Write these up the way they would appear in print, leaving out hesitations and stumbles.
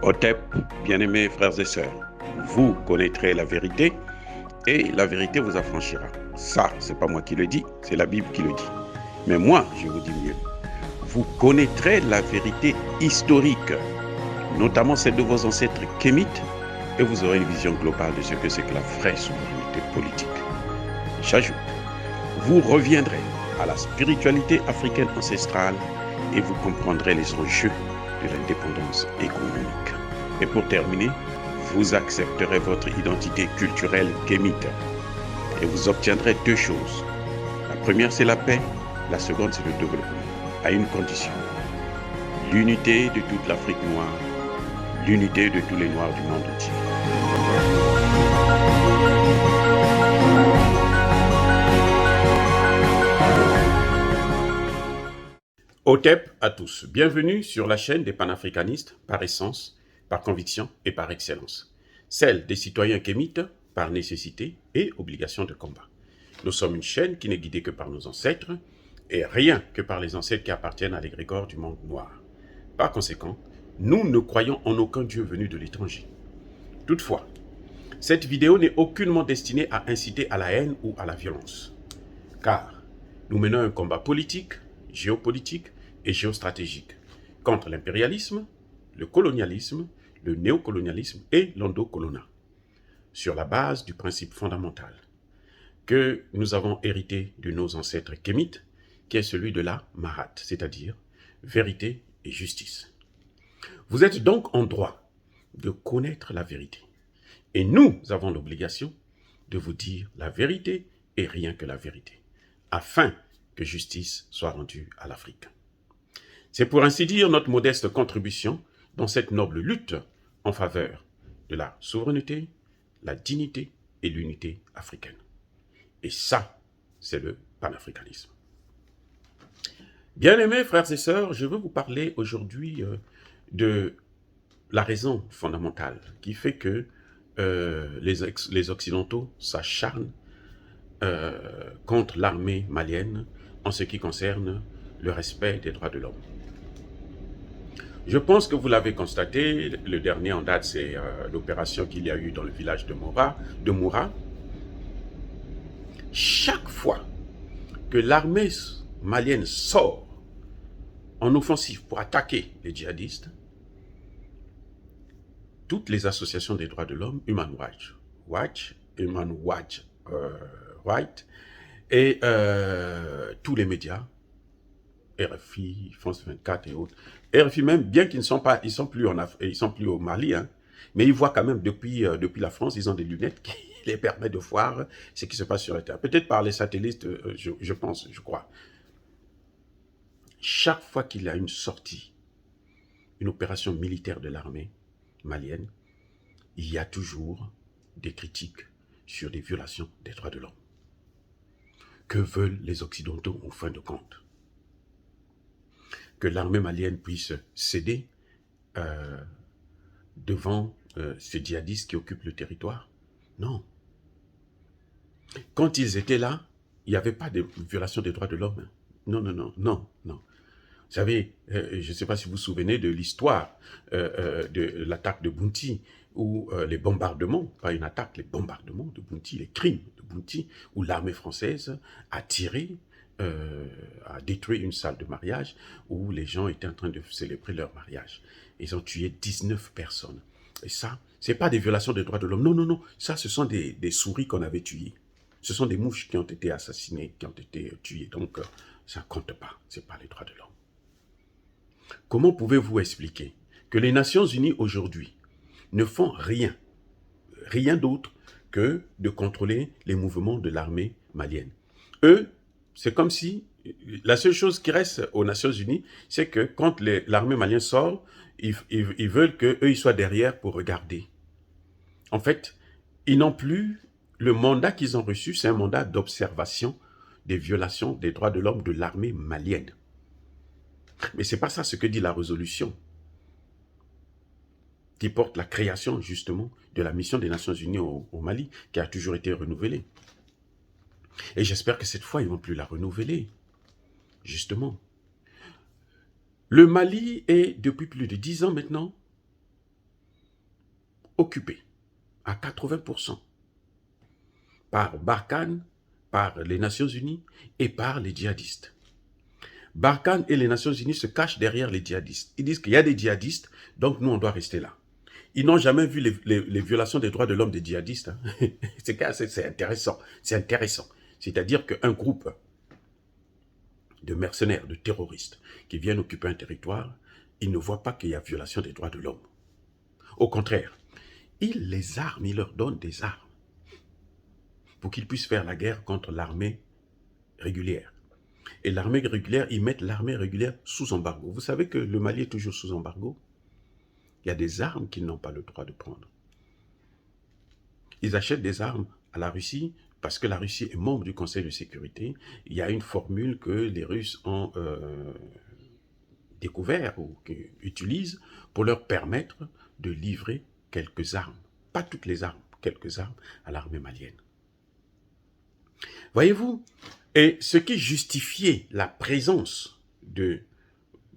Otep, bien-aimés frères et sœurs, vous connaîtrez la vérité et la vérité vous affranchira. Ça, c'est pas moi qui le dis, c'est la Bible qui le dit. Mais moi, je vous dis mieux. Vous connaîtrez la vérité historique, notamment celle de vos ancêtres kémites, et vous aurez une vision globale de ce que c'est que la vraie souveraineté politique. J'ajoute, vous reviendrez à la spiritualité africaine ancestrale et vous comprendrez les enjeux de l'indépendance économique. Et pour terminer, vous accepterez votre identité culturelle kémite et vous obtiendrez deux choses. La première, c'est la paix. La seconde, c'est le développement, à une condition. L'unité de toute l'Afrique noire, l'unité de tous les Noirs du monde entier. Otep à tous. Bienvenue sur la chaîne des panafricanistes par essence, par conviction et par excellence. Celle des citoyens kémites par nécessité et obligation de combat. Nous sommes une chaîne qui n'est guidée que par nos ancêtres et rien que par les ancêtres qui appartiennent à l'égrégore du monde noir. Par conséquent, nous ne croyons en aucun Dieu venu de l'étranger. Toutefois, cette vidéo n'est aucunement destinée à inciter à la haine ou à la violence. Car nous menons un combat politique, géopolitique et géostratégique contre l'impérialisme, le colonialisme, le néocolonialisme et l'endocolonat, sur la base du principe fondamental que nous avons hérité de nos ancêtres kémites, qui est celui de la Mahat, c'est-à-dire vérité et justice. Vous êtes donc en droit de connaître la vérité. Et nous avons l'obligation de vous dire la vérité et rien que la vérité, afin que justice soit rendue à l'Afrique. C'est pour ainsi dire notre modeste contribution dans cette noble lutte en faveur de la souveraineté, la dignité et l'unité africaine. Et ça, c'est le panafricanisme. Bien-aimés frères et sœurs, je veux vous parler aujourd'hui de la raison fondamentale qui fait que les Occidentaux s'acharnent contre l'armée malienne en ce qui concerne le respect des droits de l'homme. Je pense que vous l'avez constaté, le dernier en date, c'est l'opération qu'il y a eu dans le village de Moura. Chaque fois que l'armée malienne sort en offensive pour attaquer les djihadistes, toutes les associations des droits de l'homme, Human Rights et tous les médias, RFI, France 24 et autres. RFI même, bien qu'ils ils sont plus au Mali, hein, mais ils voient quand même depuis la France, ils ont des lunettes qui les permettent de voir ce qui se passe sur le terrain. Peut-être par les satellites, je crois. Chaque fois qu'il y a une sortie, une opération militaire de l'armée malienne, il y a toujours des critiques sur des violations des droits de l'homme. Que veulent les Occidentaux en fin de compte? Que l'armée malienne puisse céder devant ces djihadistes qui occupent le territoire? Non. Quand ils étaient là, il n'y avait pas de violation des droits de l'homme. Non. Vous savez, je ne sais pas si vous vous souvenez de l'histoire de l'attaque de Bounty, où les bombardements, pas une attaque, les bombardements de Bounty, les crimes de Bounty, où l'armée française a tiré, a détruit une salle de mariage où les gens étaient en train de célébrer leur mariage. Ils ont tué 19 personnes. Et ça, ce n'est pas des violations des droits de l'homme. Non. Ça, ce sont des souris qu'on avait tuées. Ce sont des mouches qui ont été assassinées, qui ont été tuées. Donc, ça ne compte pas. Ce n'est pas les droits de l'homme. Comment pouvez-vous expliquer que les Nations Unies aujourd'hui ne font rien d'autre que de contrôler les mouvements de l'armée malienne? Eux, c'est comme si la seule chose qui reste aux Nations Unies, c'est que quand l'armée malienne sort, ils veulent qu'eux, ils soient derrière pour regarder. En fait, ils n'ont plus le mandat qu'ils ont reçu, c'est un mandat d'observation des violations des droits de l'homme de l'armée malienne. Mais ce n'est pas ça ce que dit la résolution qui porte la création, justement, de la mission des Nations Unies au Mali, qui a toujours été renouvelée. Et j'espère que cette fois, ils ne vont plus la renouveler, justement. Le Mali est, depuis plus de 10 ans maintenant, occupé à 80% par Barkhane, par les Nations Unies et par les djihadistes. Barkhane et les Nations Unies se cachent derrière les djihadistes. Ils disent qu'il y a des djihadistes, donc nous on doit rester là. Ils n'ont jamais vu les violations des droits de l'homme des djihadistes. Hein. C'est intéressant. C'est intéressant. C'est-à-dire qu'un groupe de mercenaires, de terroristes qui viennent occuper un territoire, ils ne voient pas qu'il y a violation des droits de l'homme. Au contraire, ils les arment, ils leur donnent des armes pour qu'ils puissent faire la guerre contre l'armée régulière. Et l'armée régulière, ils mettent l'armée régulière sous embargo. Vous savez que le Mali est toujours sous embargo. Il y a des armes qu'ils n'ont pas le droit de prendre. Ils achètent des armes à la Russie parce que la Russie est membre du Conseil de sécurité. Il y a une formule que les Russes ont découvert ou utilisent pour leur permettre de livrer quelques armes. Pas toutes les armes, quelques armes à l'armée malienne. Voyez-vous, et ce qui justifiait la présence de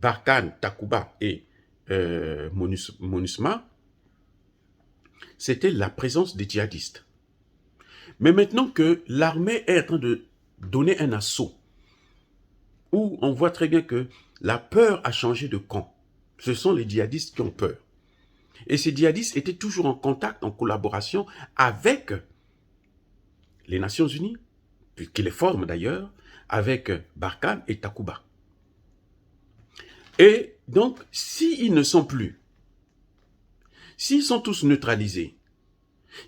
Barkhane, Takuba et MONUSMA, c'était la présence des djihadistes. Mais maintenant que l'armée est en train de donner un assaut, où on voit très bien que la peur a changé de camp, ce sont les djihadistes qui ont peur. Et ces djihadistes étaient toujours en contact, en collaboration avec les Nations Unies, qui les forment d'ailleurs, avec Barkhane et Takuba. Et donc, s'ils ne sont plus, s'ils sont tous neutralisés,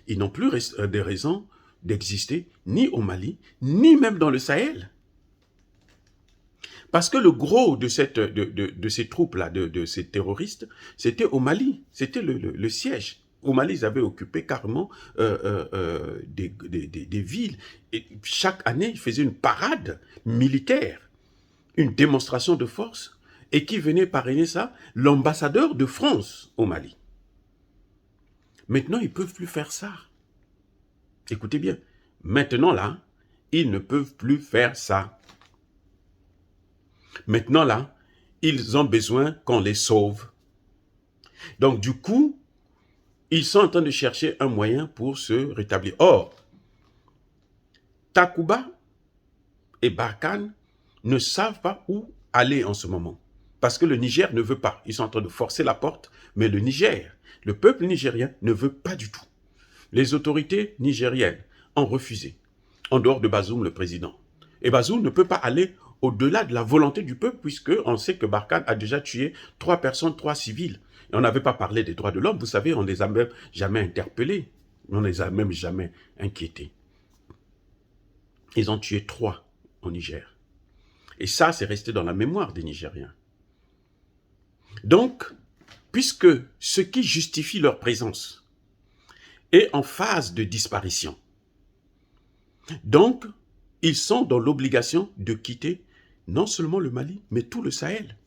ils n'ont plus de raison d'exister ni au Mali, ni même dans le Sahel. Parce que le gros de ces troupes-là, de ces terroristes, c'était au Mali, c'était le siège. Au Mali, ils avaient occupé carrément des villes. Et chaque année, ils faisaient une parade militaire, une démonstration de force. Et qui venait parrainer ça? L'ambassadeur de France au Mali. Maintenant, ils ne peuvent plus faire ça. Écoutez bien, maintenant là, ils ne peuvent plus faire ça. Maintenant là, ils ont besoin qu'on les sauve. Donc du coup, ils sont en train de chercher un moyen pour se rétablir. Or, Takuba et Barkhane ne savent pas où aller en ce moment. Parce que le Niger ne veut pas. Ils sont en train de forcer la porte, mais le Niger, le peuple nigérien ne veut pas du tout. Les autorités nigériennes ont refusé, en dehors de Bazoum, le président. Et Bazoum ne peut pas aller au-delà de la volonté du peuple, puisqu'on sait que Barkhane a déjà tué 3 personnes, 3 civils. Et on n'avait pas parlé des droits de l'homme, vous savez, on ne les a même jamais interpellés. On ne les a même jamais inquiétés. Ils ont tué 3 au Niger. Et ça, c'est resté dans la mémoire des Nigériens. Donc, puisque ce qui justifie leur présence est en phase de disparition, donc, ils sont dans l'obligation de quitter non seulement le Mali, mais tout le Sahel.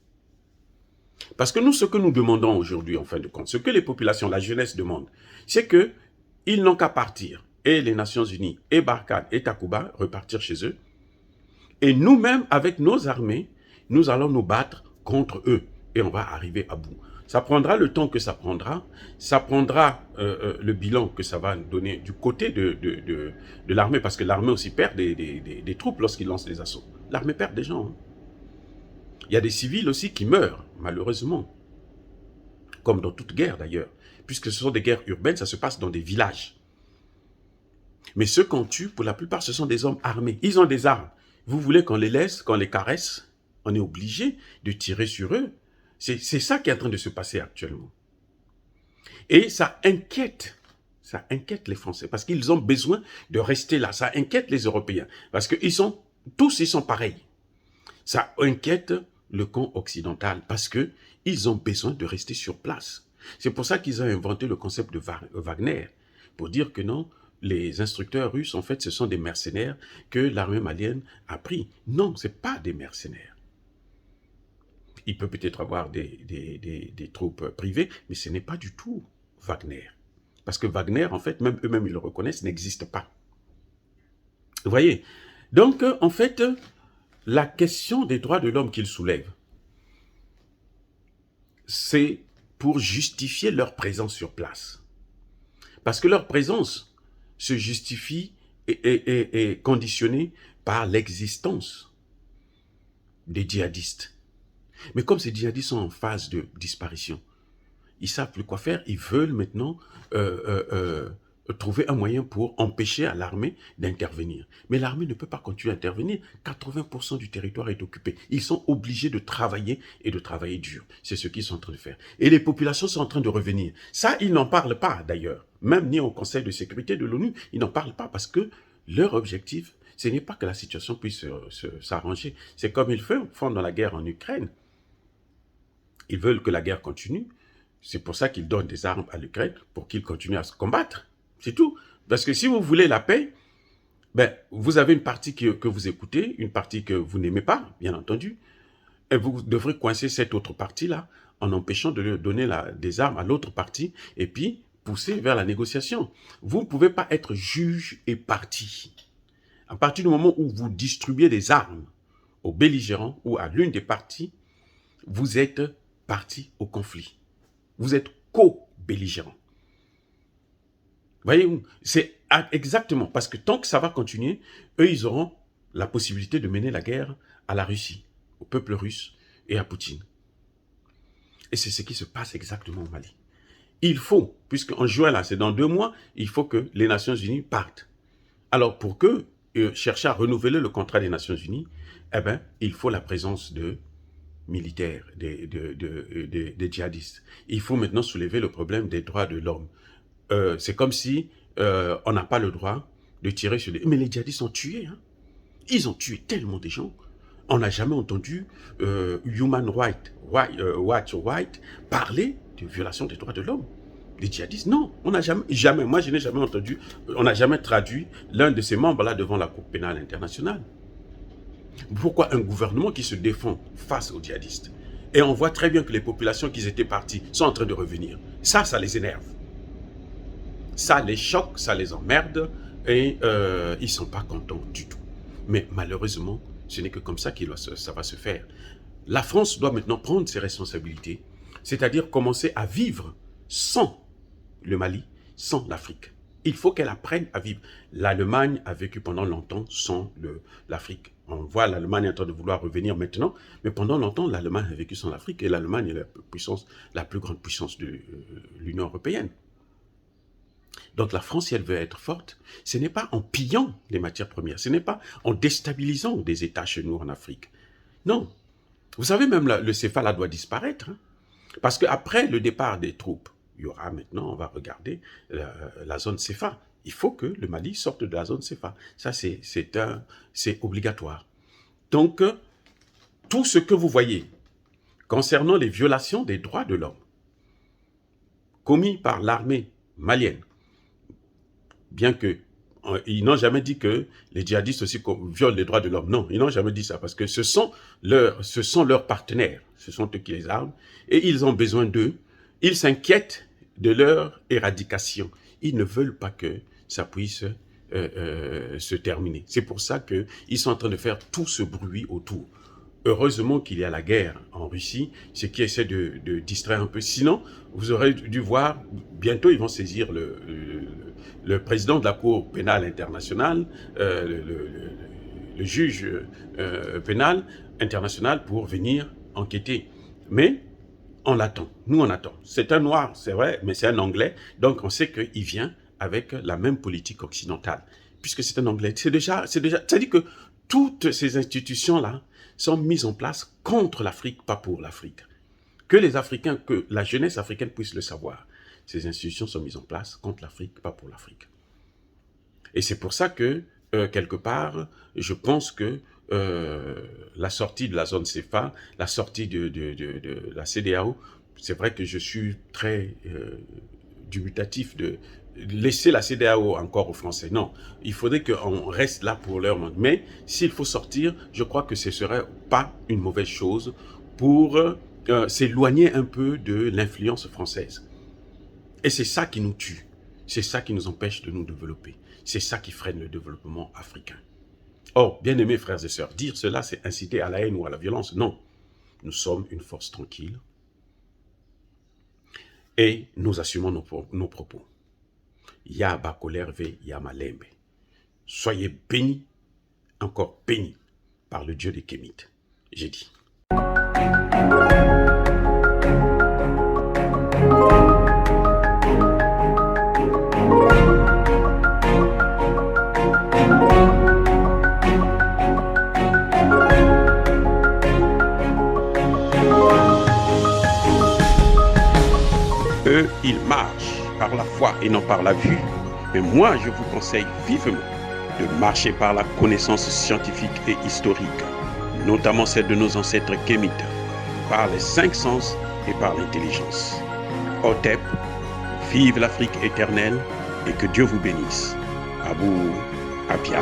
Parce que nous, ce que nous demandons aujourd'hui, en fin de compte, ce que les populations, la jeunesse demandent, c'est qu'ils n'ont qu'à partir, et les Nations Unies, et Barkhane, et Takuba, repartir chez eux. Et nous-mêmes, avec nos armées, nous allons nous battre contre eux. Et on va arriver à bout. Ça prendra le temps que ça prendra le bilan que ça va donner du côté de l'armée, parce que l'armée aussi perd des troupes lorsqu'ils lancent les assauts. L'armée perd des gens. Hein. Il y a des civils aussi qui meurent, malheureusement. Comme dans toute guerre d'ailleurs. Puisque ce sont des guerres urbaines, ça se passe dans des villages. Mais ceux qu'on tue, pour la plupart, ce sont des hommes armés. Ils ont des armes. Vous voulez qu'on les laisse, qu'on les caresse? On est obligé de tirer sur eux. C'est ça qui est en train de se passer actuellement. Et ça inquiète les Français, parce qu'ils ont besoin de rester là. Ça inquiète les Européens, parce que tous ils sont pareils. Ça inquiète le camp occidental, parce qu'ils ont besoin de rester sur place. C'est pour ça qu'ils ont inventé le concept de Wagner, pour dire que non, les instructeurs russes, en fait, ce sont des mercenaires que l'armée malienne a pris. Non, ce n'est pas des mercenaires. Il peut peut-être avoir des troupes privées, mais ce n'est pas du tout Wagner. Parce que Wagner, en fait, même eux-mêmes, ils le reconnaissent, n'existe pas. Vous voyez? Donc, en fait, la question des droits de l'homme qu'ils soulèvent, c'est pour justifier leur présence sur place. Parce que leur présence se justifie et est conditionnée par l'existence des djihadistes. Mais comme ces djihadistes sont en phase de disparition, ils savent plus quoi faire. Ils veulent maintenant trouver un moyen pour empêcher à l'armée d'intervenir. Mais l'armée ne peut pas continuer à intervenir. 80% du territoire est occupé. Ils sont obligés de travailler et de travailler dur. C'est ce qu'ils sont en train de faire. Et les populations sont en train de revenir. Ça, ils n'en parlent pas d'ailleurs. Même ni au Conseil de sécurité de l'ONU, ils n'en parlent pas parce que leur objectif, ce n'est pas que la situation puisse s'arranger. C'est comme ils font dans la guerre en Ukraine. Ils veulent que la guerre continue. C'est pour ça qu'ils donnent des armes à l'Ukraine, pour qu'ils continuent à se combattre. C'est tout. Parce que si vous voulez la paix, ben, vous avez une partie que vous écoutez, une partie que vous n'aimez pas, bien entendu, et vous devrez coincer cette autre partie-là en empêchant de leur donner des armes à l'autre partie et puis pousser vers la négociation. Vous ne pouvez pas être juge et partie. À partir du moment où vous distribuez des armes aux belligérants ou à l'une des parties, vous êtes partie au conflit. Vous êtes co-belligérant. Voyez-vous, c'est exactement, parce que tant que ça va continuer, eux, ils auront la possibilité de mener la guerre à la Russie, au peuple russe et à Poutine. Et c'est ce qui se passe exactement au Mali. Il faut, puisqu'en juin, là, c'est dans 2 mois, il faut que les Nations Unies partent. Alors, pour que chercher à renouveler le contrat des Nations Unies, eh ben, il faut la présence de militaires, des djihadistes. Il faut maintenant soulever le problème des droits de l'homme. C'est comme si on n'a pas le droit de tirer sur les... Mais les djihadistes ont tué. Hein. Ils ont tué tellement de gens. On n'a jamais entendu Human Rights Watch parler de violation des droits de l'homme. Les djihadistes, non. On n'a jamais, moi je n'ai jamais entendu, on n'a jamais traduit l'un de ces membres-là devant la Cour pénale internationale. Pourquoi un gouvernement qui se défend face aux djihadistes? Et on voit très bien que les populations qui étaient parties sont en train de revenir. Ça les énerve. Ça les choque, ça les emmerde et ils ne sont pas contents du tout. Mais malheureusement, ce n'est que comme ça que ça va se faire. La France doit maintenant prendre ses responsabilités, c'est-à-dire commencer à vivre sans le Mali, sans l'Afrique. Il faut qu'elle apprenne à vivre. L'Allemagne a vécu pendant longtemps sans l'Afrique. On voit l'Allemagne en train de vouloir revenir maintenant, mais pendant longtemps, l'Allemagne a vécu sans l'Afrique et l'Allemagne est la plus grande puissance de l'Union européenne. Donc la France, si elle veut être forte, ce n'est pas en pillant les matières premières, ce n'est pas en déstabilisant des États chez nous en Afrique. Non. Vous savez, même le CFA là doit disparaître. Hein, parce qu'après le départ des troupes, il y aura maintenant, on va regarder la zone CFA. Il faut que le Mali sorte de la zone CFA. Ça, c'est obligatoire. Donc, tout ce que vous voyez concernant les violations des droits de l'homme commis par l'armée malienne, bien que ils n'ont jamais dit que les djihadistes aussi violent les droits de l'homme. Non, ils n'ont jamais dit ça, parce que ce sont leurs partenaires, ce sont eux qui les arment, et ils ont besoin d'eux. Ils s'inquiètent de leur éradication. Ils ne veulent pas que ça puisse se terminer. C'est pour ça qu'ils sont en train de faire tout ce bruit autour. Heureusement qu'il y a la guerre en Russie, ce qui essaie de distraire un peu. Sinon, vous aurez dû voir, bientôt ils vont saisir le président de la Cour pénale internationale, le juge pénal international pour venir enquêter. Mais on l'attend, nous on attend. C'est un noir, c'est vrai, mais c'est un anglais, donc on sait qu'il vient avec la même politique occidentale. Puisque c'est un anglais, c'est-à-dire que toutes ces institutions-là sont mises en place contre l'Afrique, pas pour l'Afrique. Que les Africains, que la jeunesse africaine puisse le savoir. Ces institutions sont mises en place contre l'Afrique, pas pour l'Afrique. Et c'est pour ça que, quelque part, je pense que la sortie de la zone CFA, la sortie de la CEDEAO, c'est vrai que je suis très dubitatif de laisser la CEDEAO encore aux Français. Non, il faudrait qu'on reste là pour leur monde. Mais s'il faut sortir, je crois que ce ne serait pas une mauvaise chose pour s'éloigner un peu de l'influence française. Et c'est ça qui nous tue. C'est ça qui nous empêche de nous développer. C'est ça qui freine le développement africain. Or, bien-aimés frères et sœurs, dire cela, c'est inciter à la haine ou à la violence. Non. Nous sommes une force tranquille. Et nous assumons nos propos. Ya Bakolerve Yamalembe. Soyez bénis, encore bénis, par le Dieu des Kémites. J'ai dit. Eux, ils marchent par la foi et non par la vue. Mais moi, je vous conseille vivement de marcher par la connaissance scientifique et historique, notamment celle de nos ancêtres kémites, par les 5 sens et par l'intelligence. Otep, vive l'Afrique éternelle et que Dieu vous bénisse. Abou Apia.